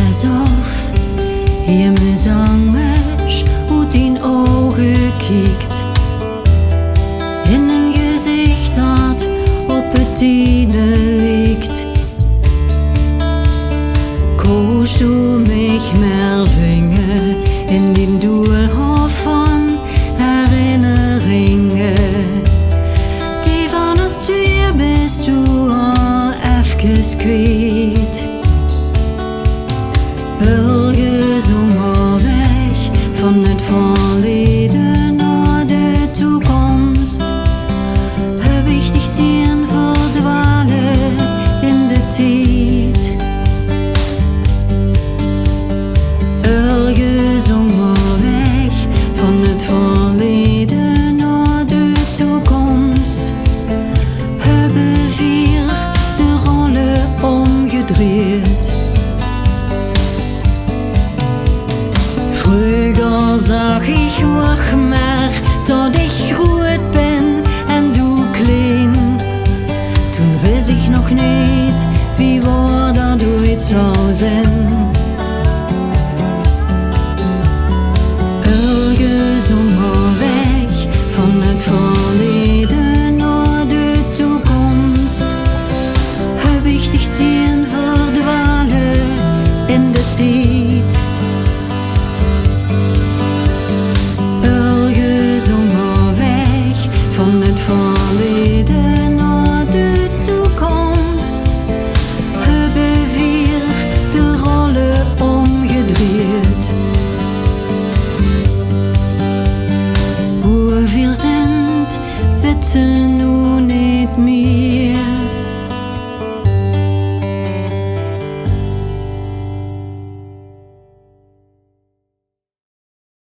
es of je me zangers uit in ogen kijkt. In een gezicht dat op het tiende lijkt. Koos du mich mehr vingen in den Doolhof van herinneringen. Die van ons twee bist du al even kwijt. Ergens onderweg van het verleden naar de toekomst heb ik dich zien verdwalen in de tijd. Ergens onderweg van het verleden naar de toekomst hebben wir de rollen omgedraaid. Vroeger zag ik wacht maar tot ik groot ben en du klein. Toen wist ik nog niet wie waar dat ooit zou zijn.